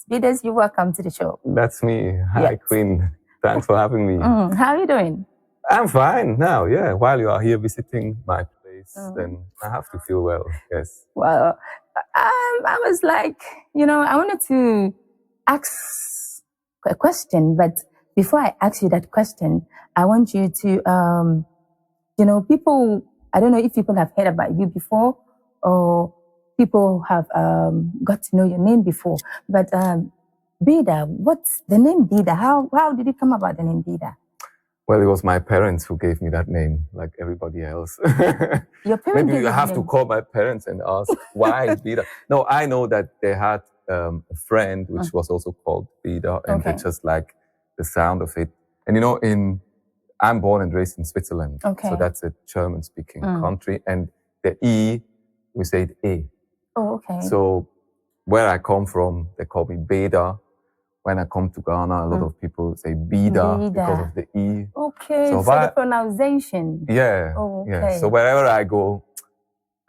Bedas, you're welcome to the show. That's me. Hi, Yes. Queen. Thanks for having me. How are you doing? I'm fine now, yeah. While you are here visiting my place, then I have to feel well, yes. Well, I was like, I wanted to ask a question, but before I ask you that question, I want you to, people, I don't know if people have heard about you before or people have got to know your name before, but Beda, what's the name Beda? How did it come about the name Beda? Well, it was my parents who gave me that name, like everybody else. Your parents Maybe gave you you have the to name. call my parents and ask why Beda. No, I know that they had a friend which was also called Beda, and they just like the sound of it. And I'm born and raised in Switzerland, so that's a German-speaking country, and the E, we say it E. Oh, okay. So where I come from, they call me Beda. When I come to Ghana, a lot of people say Beda because of the E. Okay, so the pronunciation. Yeah, oh, okay. yeah. So wherever I go,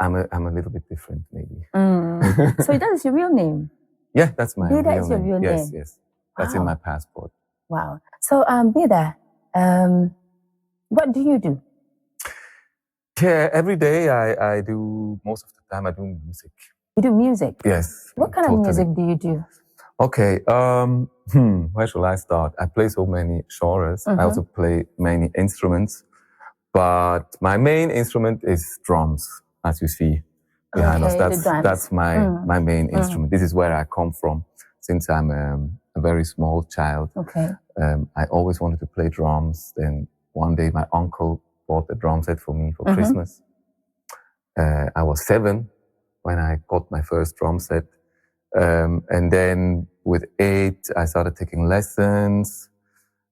I'm a little bit different, maybe. So that is your real name? Yeah, that's my Beda real is your name. real Yes, name? yes. That's in my passport. Wow. So, Beda, what do you do? Yeah, every day I do, most of the time I do music. You do music? Yes. What kind of music do you do? Okay, where shall I start? I play so many genres. I also play many instruments, but my main instrument is drums, as you see behind us. That's my main instrument. This is where I come from. Since I'm a very small child, I always wanted to play drums. Then one day my uncle bought a drum set for me for Christmas. I was 7 when I got my first drum set. And then with 8, I started taking lessons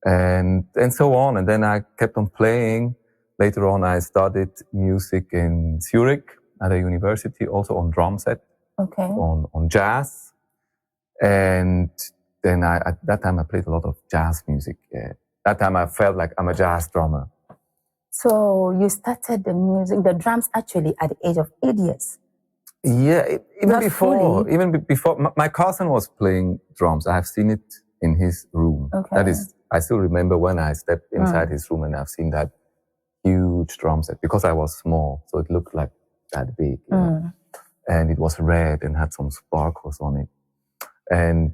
and so on. And then I kept on playing. Later on, I studied music in Zurich at a university, also on drum set, on jazz. And then at that time, I played a lot of jazz music. Yeah. That time, I felt like I'm a jazz drummer. So you started the drums actually at the age of 8 years? Yeah, even before, my cousin was playing drums. I have seen it in his room. That is, I still remember when I stepped inside his room and I've seen that huge drum set because I was small, so it looked like that big, you know? And it was red and had some sparkles on it. And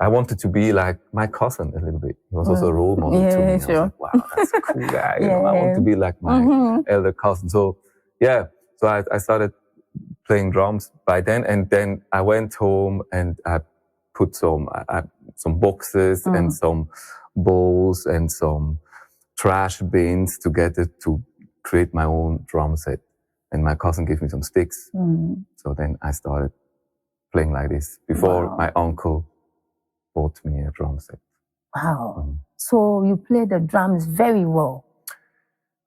I wanted to be like my cousin a little bit. He was also a role model to me. Sure. I was like, wow, that's a cool guy. You know, I want to be like my elder cousin. So yeah, so I started playing drums by then, and then I went home and I put some boxes and some bowls and some trash bins together to create my own drum set. And my cousin gave me some sticks. So then I started playing like this before my uncle bought me a drum set. Wow. So you play the drums very well.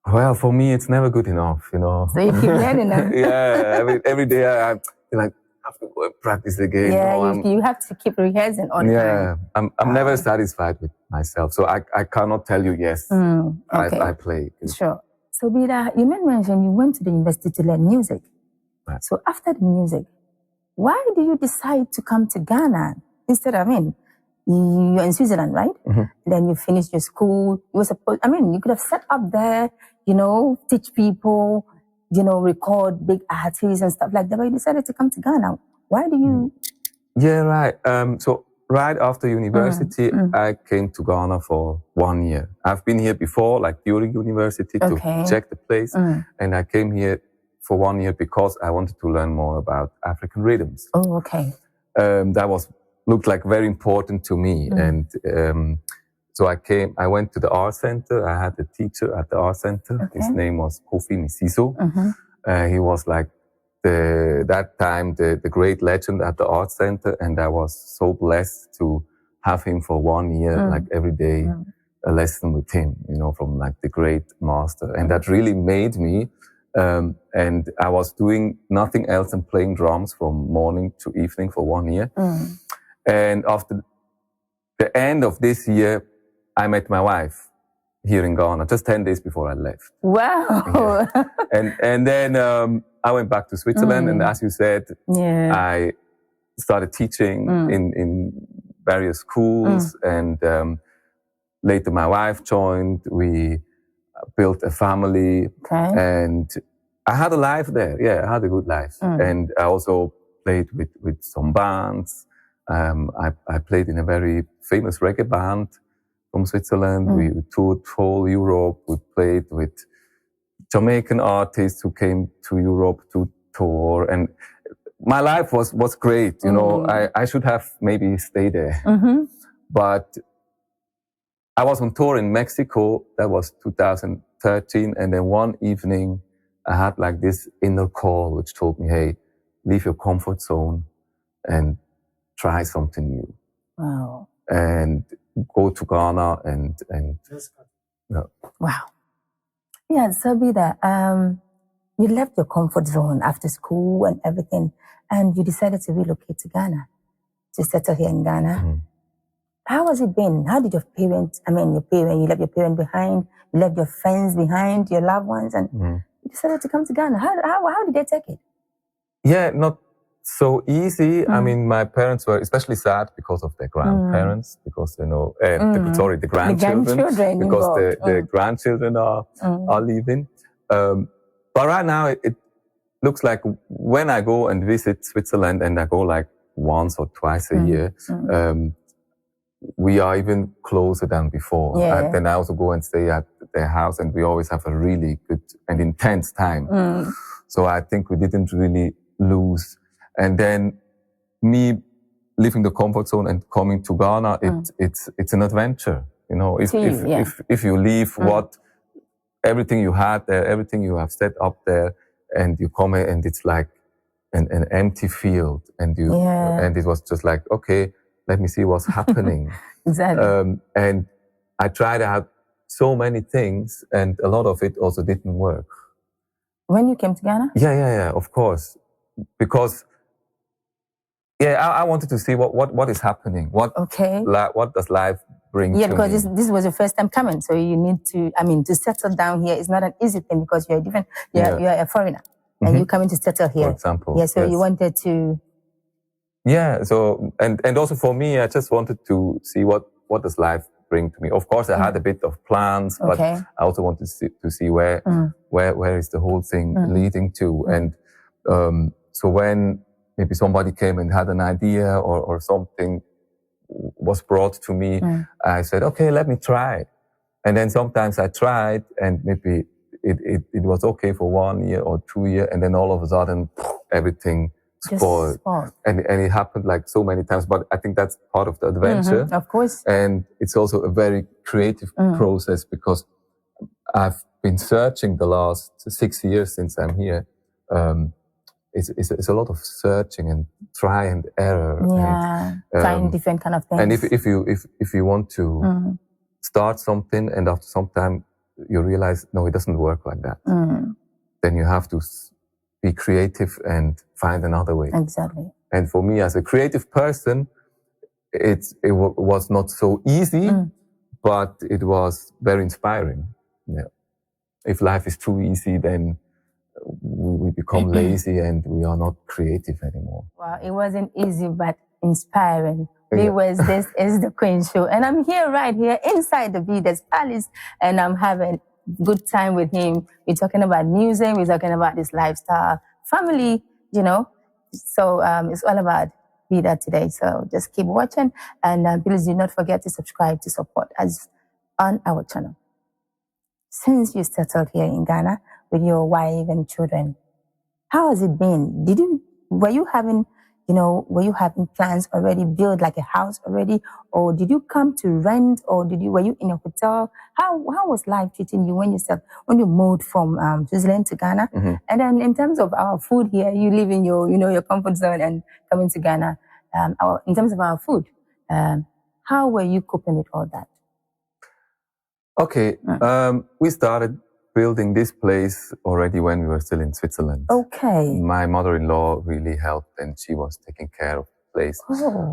Well, for me, it's never good enough, you know. So you keep learning them. Yeah, every day I have to go and practice again. Yeah, you have to keep rehearsing all the time. I'm never satisfied with myself, so I cannot tell you yes. I play. Sure. So Beda, you mentioned you went to the university to learn music. Right. So after the music, why do you decide to come to Ghana instead of, you're in Switzerland, right? Then you finished your school. You were supposed, you could have set up there, teach people, record big artists and stuff like that. But you decided to come to Ghana. Why do you? Yeah, right. So right after university, I came to Ghana for 1 year. I've been here before, like during university, to check the place. And I came here for 1 year because I wanted to learn more about African rhythms. Oh, okay. That looked like very important to me. And so I went to the art center. I had a teacher at the art center. His name was Kofi Misiso. He was like that time the great legend at the art center. And I was so blessed to have him for 1 year, like every day, a lesson with him, from like the great master. And that really made me, and I was doing nothing else than playing drums from morning to evening for 1 year. And after the end of this year, I met my wife here in Ghana, just 10 days before I left. Wow. Yeah. And then I went back to Switzerland, and as you said, I started teaching in various schools, and later my wife joined. We built a family, and I had a life there. Yeah, I had a good life, and I also played with some bands. I played in a very famous reggae band from Switzerland. We toured whole Europe. We played with Jamaican artists who came to Europe to tour, and my life was great. You know, I should have maybe stayed there, but I was on tour in Mexico. That was 2013, and then one evening I had like this inner call which told me, "Hey, leave your comfort zone and try something new." Wow! And go to Ghana and wow. Yeah, so Beda, you left your comfort zone after school and everything, and you decided to relocate to Ghana, to settle here in Ghana. How has it been? How did your parents, you left your parents behind, you left your friends behind, your loved ones, and you decided to come to Ghana. How did they take it? Yeah, not so easy. I mean, my parents were especially sad because of their grandparents, because, you know, the grandchildren, because the grandchildren are leaving. But right now, it looks like when I go and visit Switzerland, and I go like once or twice a year, we are even closer than before. Yeah. Then I also go and stay at their house, and we always have a really good and intense time. So I think we didn't really lose. And then me leaving the comfort zone and coming to Ghana, it's an adventure. You know, if you leave everything you had there, everything you have set up there, and you come in and it's like an empty field, and and it was just like, okay, let me see what's happening. Exactly. And I tried out so many things, and a lot of it also didn't work. When you came to Ghana? Yeah, of course. Because I wanted to see what is happening. What does life bring to me? Yeah, because this was your first time coming, so you need to, to settle down here is not an easy thing, because you're a foreigner, and you're coming to settle here. For example. Yeah, so you wanted to... Yeah, so, and also for me, I just wanted to see what does life bring to me. Of course, I had a bit of plans, but I also wanted to see where is the whole thing leading to. And so when maybe somebody came and had an idea or something was brought to me, I said, okay, let me try. And then sometimes I tried, and maybe it was okay for 1 year or 2 years, and then all of a sudden, everything spoiled. And it happened like so many times, but I think that's part of the adventure. Of course. And it's also a very creative process, because I've been searching the last 6 years since I'm here. It's a lot of searching and try and error. Yeah, and, trying different kind of things. And if you want to start something, and after some time you realize, no, it doesn't work like that, then you have to be creative and find another way. Exactly. And for me, as a creative person, it was not so easy, but it was very inspiring. Yeah. If life is too easy, then we become lazy and we are not creative anymore. Well, it wasn't easy, but inspiring. This is the Queen Show, and I'm here right here inside the Beda's Palace, and I'm having good time with him. We're talking about music, we're talking about this lifestyle, family, So it's all about Beda today. So just keep watching, and please do not forget to subscribe to support us on our channel. Since you settled here in Ghana with your wife and children, how has it been? Were you having plans already, build like a house already, or did you come to rent, or were you in a hotel? How was life treating you when you moved from Switzerland to Ghana? And then in terms of our food here, you live in your comfort zone and coming to Ghana. In terms of our food, how were you coping with all that? Okay, we started building this place already when we were still in Switzerland. Okay. My mother-in-law really helped, and she was taking care of the place.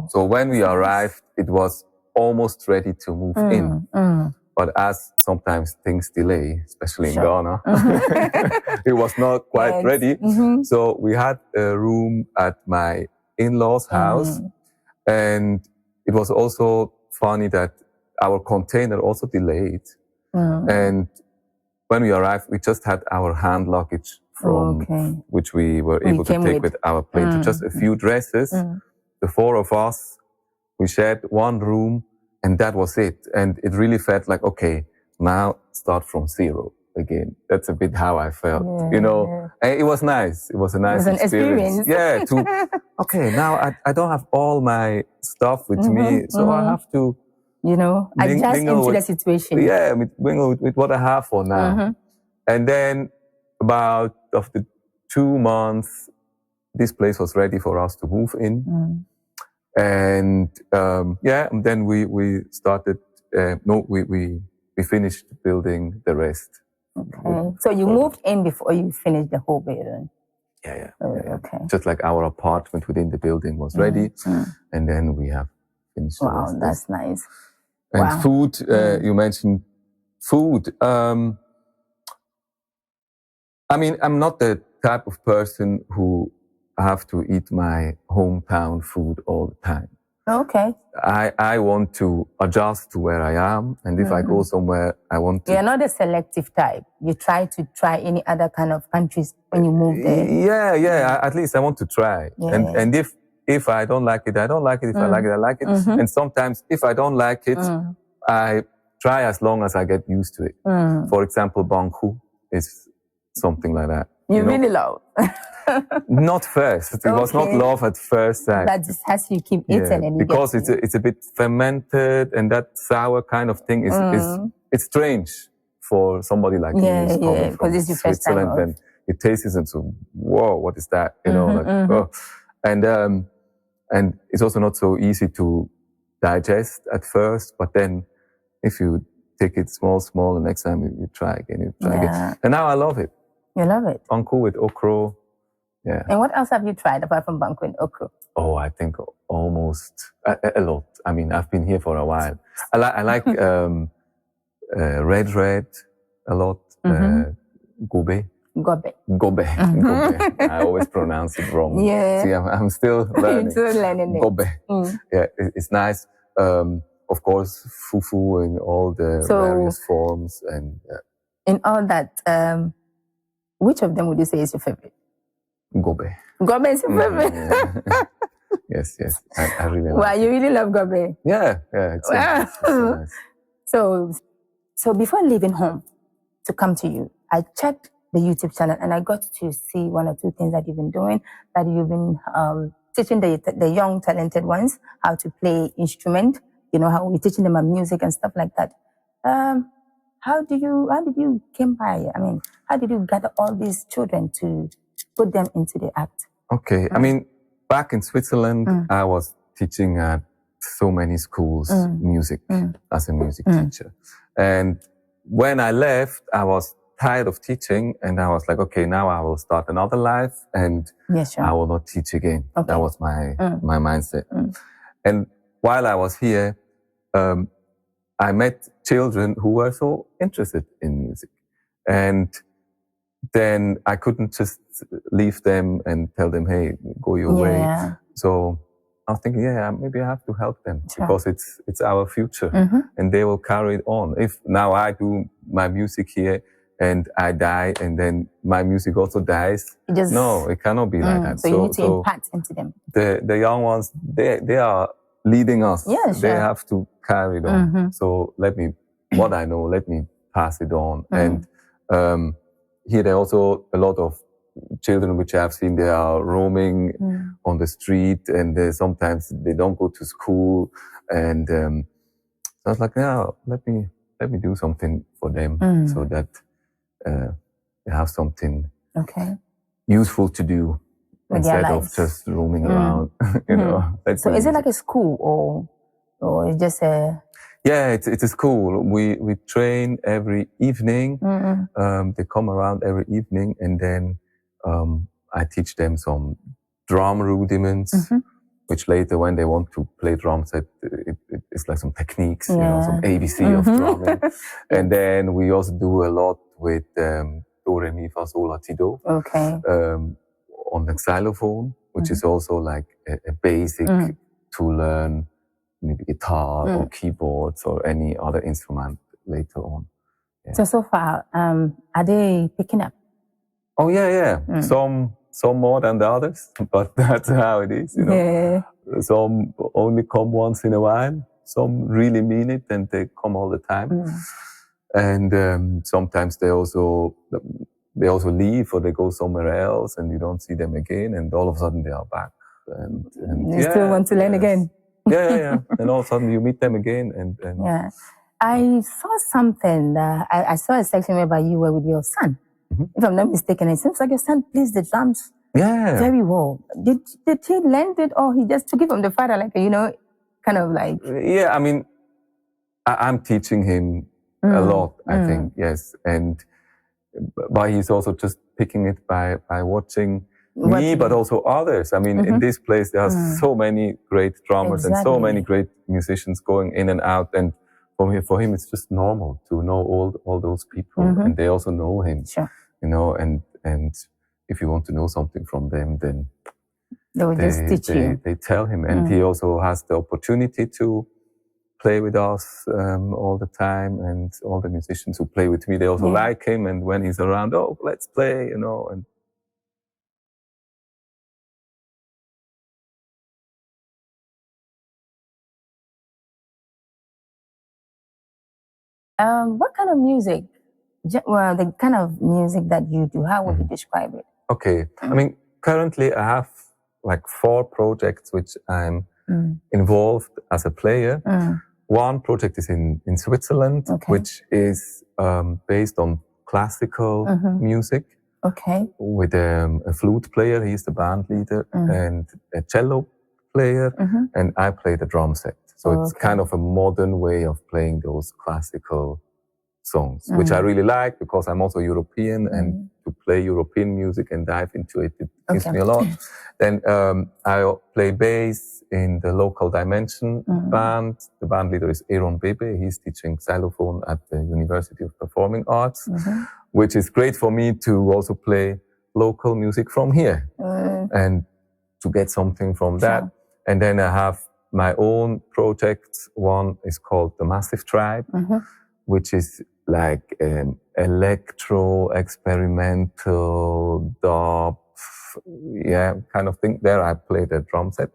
So when we arrived, it was almost ready to move in. But as sometimes things delay, especially in Ghana, it was not quite ready. So we had a room at my in-laws' house. And it was also funny that our container also delayed. And when we arrived, we just had our hand luggage from which we were able to take with our plane. So just a few dresses. The four of us, we shared one room. And that was it. And it really felt like, okay, now start from zero again. That's a bit how I felt, you know. And it was nice. It was a nice experience. Yeah, okay, now I don't have all my stuff with me, so I have to, you know, adjust into the situation. Yeah, mingle with what I have for now. And then about after 2 months, this place was ready for us to move in. And and then we started. We finished building the rest. Okay. So you moved in before you finished the whole building. Yeah. Okay. Just like our apartment within the building was ready, and then we have finished. Wow, that's nice. And food. You mentioned food. I mean, I'm not the type of person who have to eat my hometown food all the time. Okay. I want to adjust to where I am, and if I go somewhere, I want to. You're not a selective type. You try to try any other kind of countries when you move there. Yeah. At least I want to try. And if I don't like it, I don't like it. If I like it, I like it. And sometimes if I don't like it, I try as long as I get used to it. For example, Banku is something like that. You really love. Not first. It was not love at first sight. But just as you keep eating and you because it's a bit fermented, and that sour kind of thing is it's strange for somebody like me who's coming from Switzerland. Then it tastes and so, whoa, what is that? You know, and it's also not so easy to digest at first. But then if you take it small, the next time you try again, again. And now I love it. You love it. Banku with okra. Yeah. And what else have you tried apart from Banku and okra? Oh, I think almost a lot. I mean, I've been here for a while. I like red a lot. Gobe. I always pronounce it wrong. Yeah. See, I'm still learning. Still learning it. Gobe. Yeah, it's nice. Of course, fufu in all the various forms. And in all that, which of them would you say is your favorite? Gobe. Gobe is your favorite? Yes. I really like it. Wow, you really love Gobe? Yeah. It's nice. So before leaving home to come to you, I checked the YouTube channel and I got to see one or two things that you've been doing, that you've been teaching the young talented ones how to play instrument, you know, how we're teaching them music and stuff like that. How did you came by? I mean, how did you gather all these children to put them into the act? Okay. I mean, back in Switzerland, I was teaching at so many schools music as a music teacher. And when I left, I was tired of teaching, and I was like, okay, now I will start another life, and I will not teach again. Okay. That was my mindset. And while I was here, I met children who were so interested in music. And then I couldn't just leave them and tell them, hey, go your way. So I was thinking, maybe I have to help them because it's our future and they will carry it on. If now I do my music here and I die and then my music also dies, no, it cannot be like that. So you need to impact into them. The young ones, they are leading us. They have to carry it on. So what I know, let me pass it on. And here there are also a lot of children which I've seen, they are roaming on the street, and sometimes they don't go to school. And I was like, let me do something for them so that they have something useful to do instead of just roaming around. You know. So is it like a school or just a? Yeah, it's a school. We train every evening. They come around every evening, and then I teach them some drum rudiments, which later, when they want to play drums, it it's like some techniques, you know, some ABC of drumming. And then we also do a lot with do, re, mi, fa, sol, la, ti, do. Okay. On the xylophone, which is also like a basic to learn maybe guitar or keyboards or any other instrument later on. Yeah. So far, are they picking up? Oh yeah. Some more than the others, but that's how it is, you know. Yeah. Some only come once in a while. Some really mean it and they come all the time. And sometimes they also leave or they go somewhere else and you don't see them again, and all of a sudden they are back. And you still want to learn again. Yeah. And all of a sudden you meet them again. And yeah. I saw something. I saw a section whereby you were with your son. If I'm not mistaken, it seems like your son plays the drums very well. Did he learn it, or he just took it from the father, like, you know, kind of like? Yeah, I mean, I'm teaching him a lot, I think, yes. But he's also just picking it by watching me, but also others. I mean, in this place, there are so many great drummers and so many great musicians going in and out. And for him, it's just normal to know all those people, and they also know him. Sure. You know, and if you want to know something from them, then they will just teach you. They tell him, and he also has the opportunity to play with us all the time, and all the musicians who play with me, they also like him. And when he's around, oh, let's play, you know. And what kind of music? Well, the kind of music that you do, how would you describe it? Okay. I mean, currently I have like 4 projects which I'm involved as a player. One project is in Switzerland, which is based on classical music. Okay. With a flute player, he's the band leader, and a cello player, and I play the drum set. So it's kind of a modern way of playing those classical songs, which I really like because I'm also European, and to play European music and dive into it, it gives me a lot. Then I play bass in the Local Dimension band. The band leader is Aaron Beda. He's teaching xylophone at the University of Performing Arts, which is great for me to also play local music from here and to get something from that. And then I have my own projects. One is called The Massive Tribe, which is like electro, experimental, dub, kind of thing. There I play the drum set.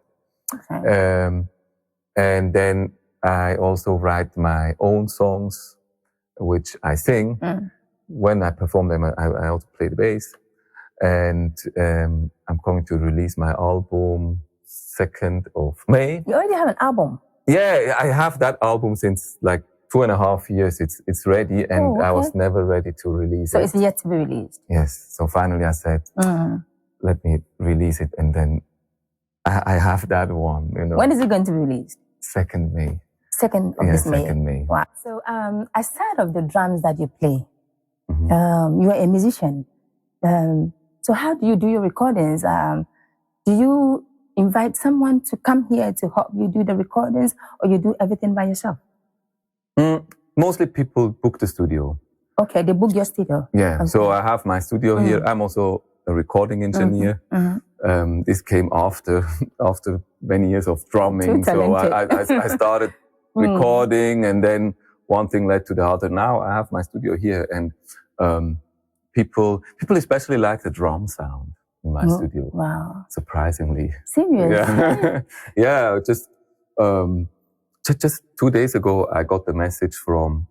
And then I also write my own songs, which I sing. When I perform them, I also play the bass. And I'm going to release my album 2nd of May. You already have an album? Yeah, I have that album since like 2.5 years. It's ready, and I was never ready to release it. So it's yet to be released? Yes. So finally I said, let me release it, and then I have that one. You know. When is it going to be released? 2nd May. 2nd of this May? 2nd May. Wow. So aside of the drums that you play, you are a musician. So how do you do your recordings? Do you invite someone to come here to help you do the recordings, or you do everything by yourself? Mostly people book the studio. Okay, they book your studio. Yeah, okay. So I have my studio here. I'm also a recording engineer. This came after many years of drumming. So I started recording, and then one thing led to the other. Now I have my studio here, and people especially like the drum sound in my studio. Wow. Surprisingly. Serious? Yeah. Just 2 days ago, I got the message from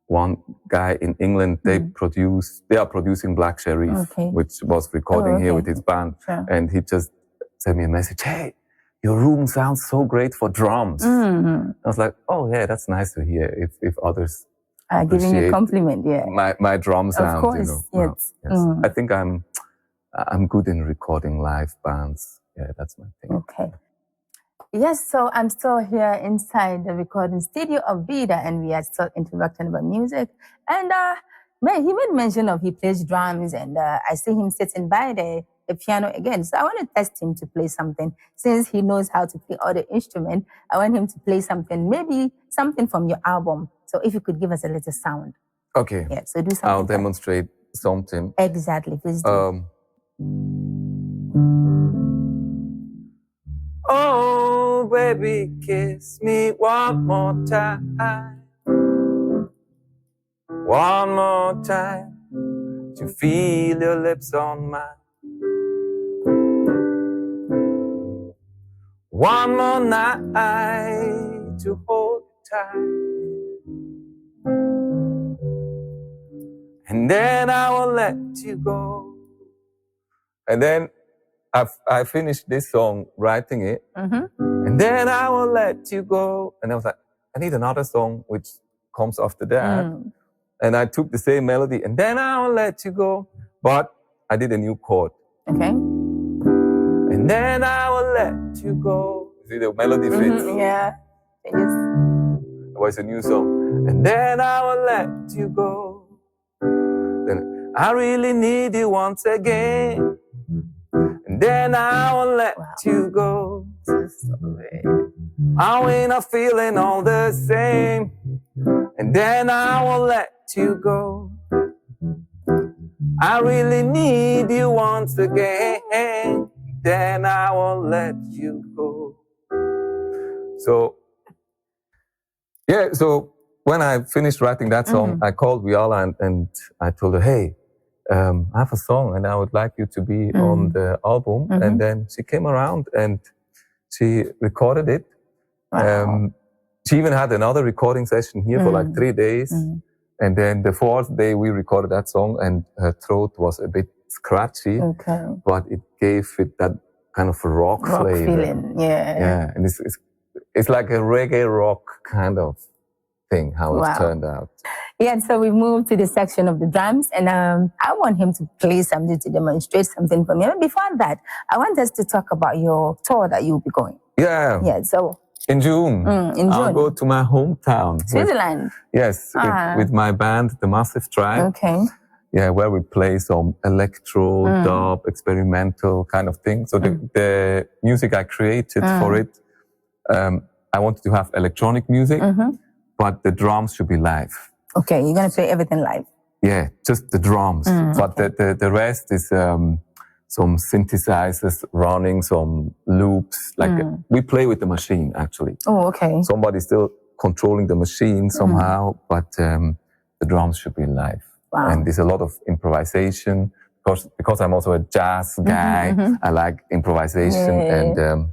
one guy in England. They are producing Black Sherif, which was recording here with his band. Sure. And he just sent me a message, hey, your room sounds so great for drums. I was like, oh yeah, that's nice to hear if others giving you a compliment, my drum sound, of course, you know. Yes. I think I'm good in recording live bands. Yeah, that's my thing. Okay. Yes, so I'm still here inside the recording studio of Beda, and we are still interacting about music. And he made mention of he plays drums, and I see him sitting by there. the piano again. So I want to test him to play something. Since he knows how to play all the instruments, I want him to play something, maybe something from your album. So if you could give us a little sound. Okay. Yeah, so do something. I'll demonstrate something. Exactly, please do. Oh, baby, kiss me one more time. One more time to feel your lips on mine. One more night to hold you tight. And then I will let you go. And then I finished this song, writing it. And then I will let you go. And I was like, I need another song which comes after that. And I took the same melody, and then I will let you go. But I did a new chord. Okay. And then I will let you go. See, the melody fits. Yeah. It was a new song. And then I will let you go. Then I really need you once again. And then I will let you go. I ain't not feeling all the same. And then I will let you go. I really need you once again. Then I will let you go. So, yeah, so when I finished writing that song, I called Viola and I told her, hey, I have a song and I would like you to be on the album. And then she came around and she recorded it. Wow. She even had another recording session here for like 3 days. And then the 4th day we recorded that song and her throat was a bit scratchy. Okay. But it gave it that kind of rock flavor. Feeling, yeah. Yeah, and it's like a reggae rock kind of thing, how it turned out. Yeah, so we moved to the section of the drums, and I want him to play something to demonstrate something for me. But before that, I want us to talk about your tour that you'll be going. Yeah. Yeah, so... In June, I'll go to my hometown. Switzerland? With my band, The Massive Tribe. Okay. Yeah, where we play some electro, dub, experimental kind of thing. So the music I created for it, I wanted to have electronic music, but the drums should be live. Okay, you're going to play everything live? Yeah, just the drums. But the rest is some synthesizers running, some loops. Like we play with the machine, actually. Oh, okay. Somebody's still controlling the machine somehow, but the drums should be live. Wow. And there's a lot of improvisation. Because I'm also a jazz guy, I like improvisation. And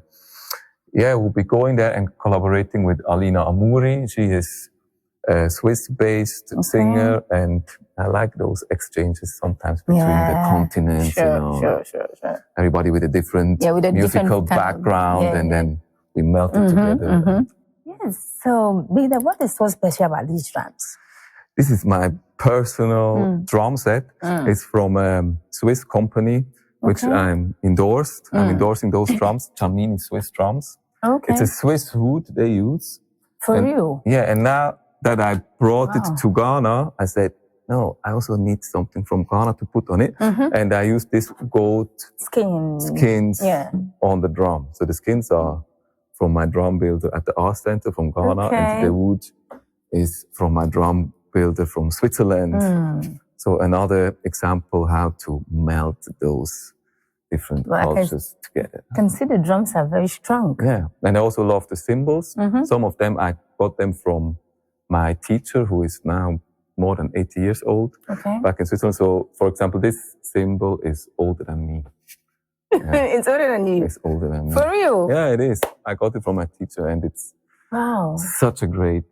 we'll be going there and collaborating with Alina Amouri. She is a Swiss-based singer, and I like those exchanges sometimes between the continents. Sure. Everybody with a different musical background, and then we melt it together. Yes. So, Beda, what is so special about these drums? This is my personal drum set. It's from a Swiss company, which I'm endorsed. I'm endorsing those drums, Giannini Swiss drums. Okay. It's a Swiss wood they use. For you? Yeah, and now that I brought it to Ghana, I said, no, I also need something from Ghana to put on it. And I used this goat skins on the drum. So the skins are from my drum builder at the Art Center from Ghana, and the wood is from my drum builder from Switzerland. So another example how to melt those different cultures together. I can see the drums are very strong. Yeah, and I also love the cymbals. Some of them, I got them from my teacher, who is now more than 80 years old, back in Switzerland. So, for example, this cymbal is older than me. Yeah. It's older than you? It's older than me. For real? Yeah, it is. I got it from my teacher, and it's such a great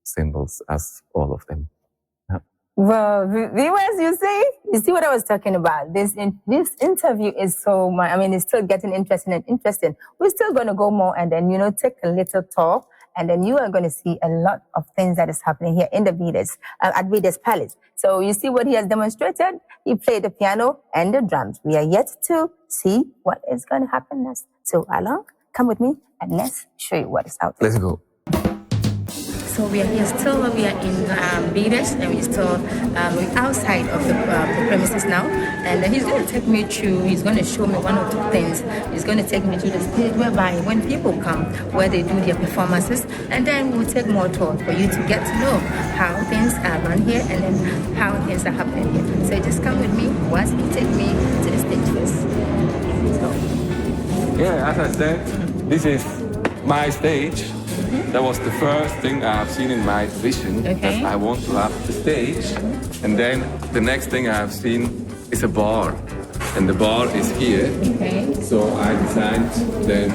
cymbals as all of them. Well, viewers, you see what I was talking about. This interview is so much, it's still getting interesting. We're still going to go more and then, take a little talk, and then you are going to see a lot of things that is happening here in the Beda's, at Beda's Palace. So you see what he has demonstrated. He played the piano and the drums. We are yet to see what is going to happen next. So along, come with me and let's show you what is out there. Let's go. So we are in Beda's, and we're still outside of the premises now. And he's going to take me through, he's going to show me one or two things. He's going to take me to the stage whereby when people come, where they do their performances, and then we'll take more tour for you to get to know how things are run here and then how things are happening here. So just come with me once he take me to the stage first. So. Yeah, as I said, this is my stage. That was the first thing I've seen in my vision, that I want to have the stage. And then the next thing I've seen is a bar. And the bar is here. So I designed them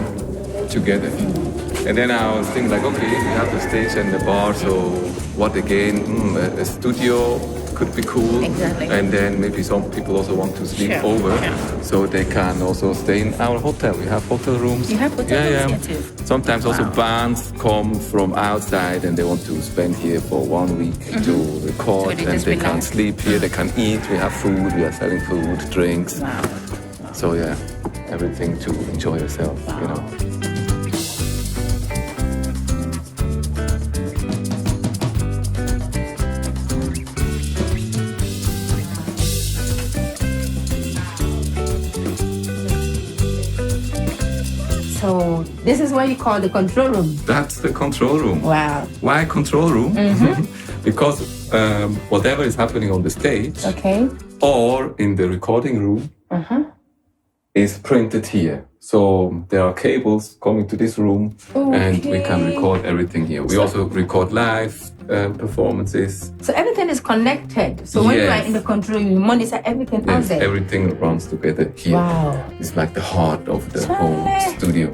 together. And then I was thinking like, okay, we have the stage and the bar, so what again? A studio could be cool. Exactly. And then maybe some people also want to sleep over, so they can also stay in our hotel. We have hotel rooms. You have hotel rooms here too? Sometimes also bands come from outside and they want to spend here for 1 week to record, so and they can sleep here, they can eat. We have food, we are selling food, drinks. So yeah, everything to enjoy yourself, you know. So this is what you call the control room? That's the control room. Wow. Why control room? Because whatever is happening on the stage or in the recording room is printed here. So there are cables coming to this room and we can record everything here. We also record live performances. So everything is connected. So when you are in the control room, you monitor everything out there. Everything runs together here. Wow. It's like the heart of the whole studio.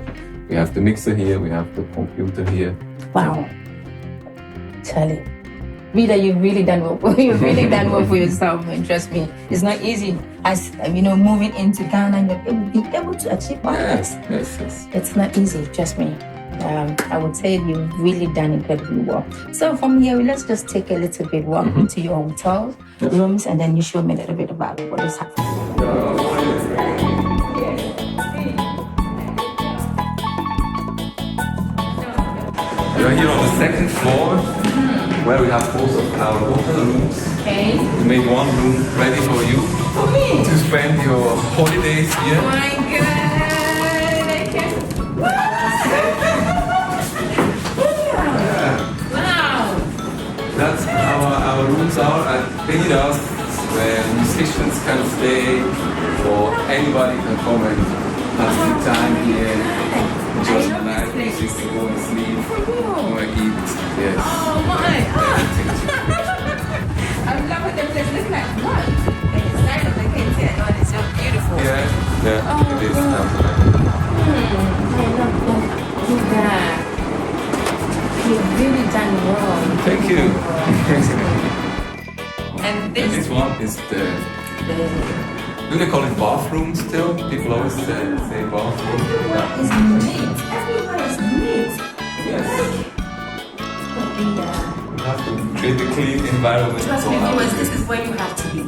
We have the mixer here, we have the computer here. Wow. Charlie, Beda, you've really done well. You've really done well for yourself, and trust me, it's not easy. As you know, moving into Ghana, you're able to achieve all this. Yes. It's not easy, trust me. I would say you've really done incredibly well. So from here, let's just take a little bit walk into your hotel rooms, and then you show me a little bit about what is happening. We are here on the second floor, where we have both of our hotel rooms. We made one room ready for you. For me? To spend your holidays here. Oh my God! I can't. Wow! That's how our rooms are at Beda, where musicians can stay, or anybody can come and have some time here. Just relax, music, go and sleep, go and eat. Yes. Oh my! I'm loving the place. Look like what? The inside of the kids here, no, it's so beautiful. Yeah, it is. I love that. You've really done well. Thank you. And this one is the do they call it bathroom still? People always say bathroom. Everyone is neat. Everyone is neat. Yes. We have to create a clean environment. Trust me, viewers, this is where you have to be.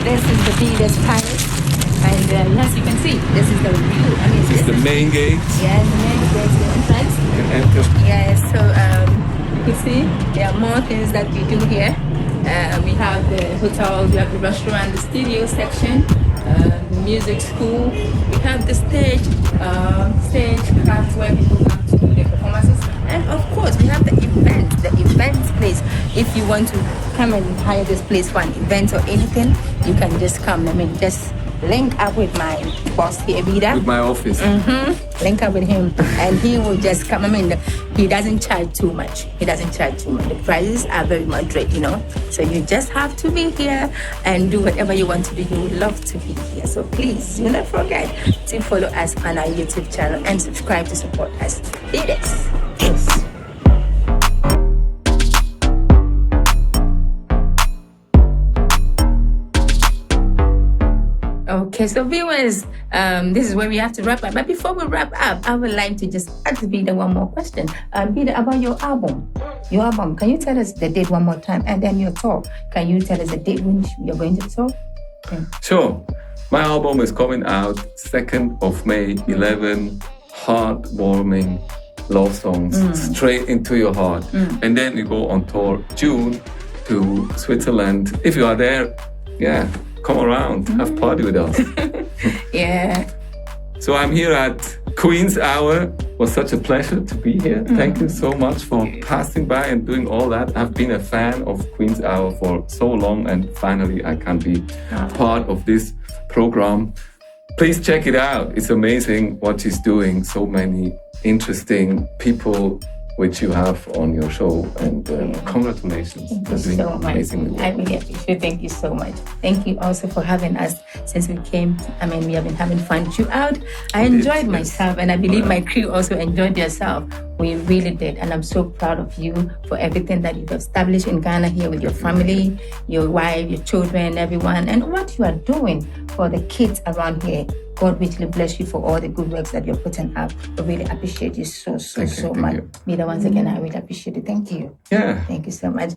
This is the Beda's Palace, and as you can see, this is the view. I mean, this is the main gate. Yeah, the main gate, the entrance. You can enter. Yeah, so you see, there are more things that we do here. We have the hotel, we have the restaurant, the studio section, the music school. We have the stage craft where people come to do their performances, and of course, we have the event place. If you want to come and hire this place for an event or anything, you can just come. I mean, just link up with my boss here, Beda. With my office. Link up with him, and he will just come. I mean, he doesn't charge too much. The prices are very moderate, you know. So you just have to be here and do whatever you want to do. He would love to be here. So please do not forget to follow us on our YouTube channel and subscribe to support us. Beda's. Yes. Okay. Okay, so viewers, this is where we have to wrap up. But before we wrap up, I would like to just ask Beda one more question. Beda, about your album. Your album, can you tell us the date one more time? And then your tour. Can you tell us the date when you're going to tour? Okay. Sure. My album is coming out 2nd of May, 11 heartwarming love songs straight into your heart. And then we go on tour June to Switzerland. If you are there, yeah, come around, have party with us. Yeah. So I'm here at Queen's Hour. It was such a pleasure to be here. Thank you so much for passing by and doing all that. I've been a fan of Queen's Hour for so long, and finally I can be part of this program. Please check it out. It's amazing what she's doing. So many interesting people which you have on your show, and congratulations. Thank you so much. I really appreciate it. Thank you so much. Thank you also for having us since we came. I mean, we have been having fun throughout. I enjoyed myself, and I believe my crew also enjoyed yourself. We really did, and I'm so proud of you for everything that you've established in Ghana here with your family, your wife, your children, everyone, and what you are doing for the kids around here. God richly bless you for all the good works that you're putting out. I really appreciate you so much. Beda, once again, I really appreciate it. Thank you. Yeah. Thank you so much.